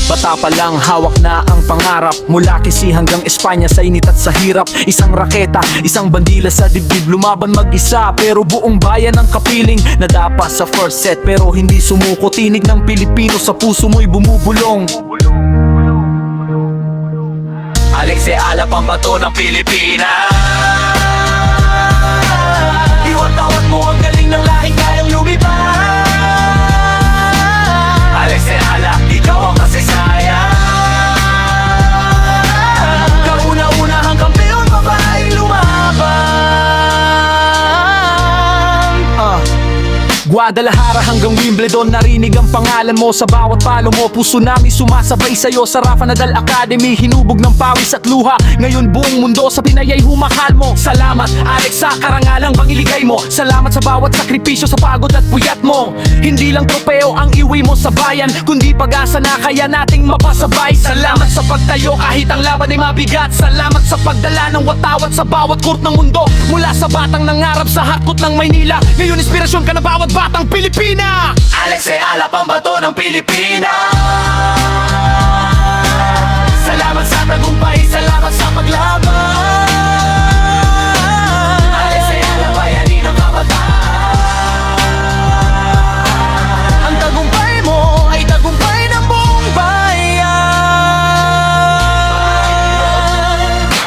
Bata pa lang, hawak na ang pangarap. Mula Kisi hanggang Espanya, sa init at sa hirap. Isang raketa, isang bandila sa dibdib. Lumaban mag-isa, pero buong bayan ang kapiling. Nadapa sa first set, pero hindi sumuko. Tinig ng Pilipino, sa puso mo'y bumubulong. Alex Eala, pambato ng Pilipinas. Iwat-awat mo ang galing ng lahing kayang lumipad. Alex Eala, ikaw ang kasaysayan. Kauna-unahang kampeon, babaeng lumaban. Guadalajara hanggang Wimbledon, narinig ang pangalan mo sa bawat palo mo. Puso namin sumasabay sa'yo sa Rafa Nadal Academy. Hinubog ng pawis at luha, ngayon buong mundo sa Pinay ay humakal mo. Salamat Alex sa karangalang pangiligay mo. Salamat sa bawat sakripisyo, sa pagod at puyat mo. Hindi lang tropeo ang iwi mo sa bayan, kundi pag-asa na kaya nating mapasabay. Salamat sa pagtayo kahit ang laban ay mabigat. Salamat sa pagdala ng watawat sa bawat court ng mundo. Mula sa batang nangarap sa hardcourt ng Maynila, ngayon inspirasyon ka na bawat batang Pilipina. Alex Eala, pambato ng Pilipinas. Salamat sa tagumpay, salamat sa paglaban. Alex Eala, bayani ng kabataan. Ang tagumpay mo ay tagumpay ng buong bayan.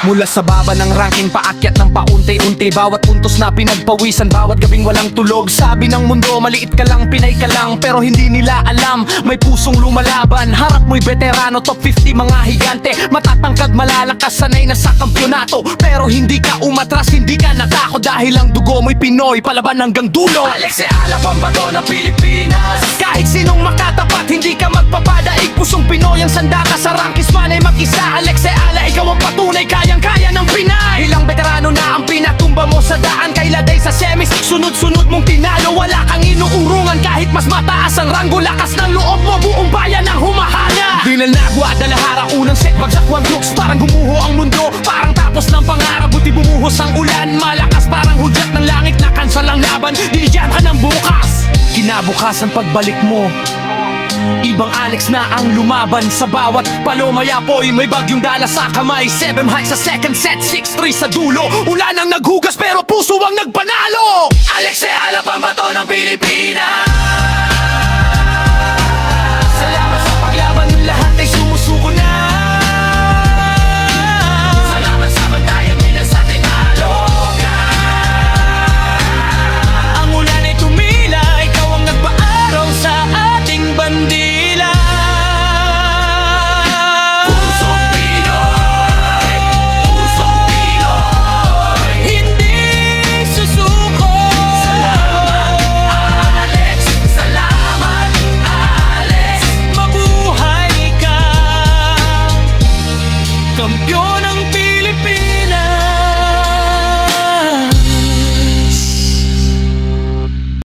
Mula sa baba ng ranking, paakyat ng paunti-unti. Bawat puntos na pinagpawisan, bawat gabing walang tulog. Sabi ng mundo, maliit ka lang, Pinay ka lang. Pero hindi nila alam, may pusong lumalaban. Harap mo'y veterano, top 50 mga higante. Matatangkad, malalakas, sanay na sa kampyonato. Pero hindi ka umatras, hindi ka natakot. Dahil ang dugo mo'y Pinoy, palaban hanggang dulo. Alex Eala, pambato ng Pilipinas. Kahit sinong makatapat, hindi ka magpapadaig. Pusong Pinoy ang sandata, sa rankings man ay mag-isa. Alex Eala, ikaw ang patunay, kayang-kaya ng Pinay. Ilang veterano na ang pinatumba mo sa daan. Kailaday sa semis, sunod-sunod mong tinalo. Wala kang inuurungan kahit mas mataas ang ranggo. Lakas ng loob mo, buong bayan ang humahanga. Dinal na Guadalajara, unang set, bagsak 1 hooks. Parang gumuho ang mundo, parang tapos ng pangarap. Buti bumuhos ang ulan, malakas parang hudyat ng langit. Na cancel ang laban, dinidyan ka ng bukas. Kinabukasan pagbalik mo, ibang Alex na ang lumaban. Sa bawat palomaya po'y may bagyong dala sa kamay. 7 high sa second set, 6-3 sa dulo. Ulan ang naghugas pero puso ang nagpanalo. Alex Eala, pambato ng Pilipinas. Salamat sa paglaban, lahat ay sumusuko na. Salamat sa bantayan, minas at ikalogan. Ang ulan ay tumila, ikaw ang nagpaaraw sa ating bandila. Pusong Pinoy, pusong Pinoy, hindi susuko. Salamat Alex, salamat Alex. Mabuhay ka, kampiyon.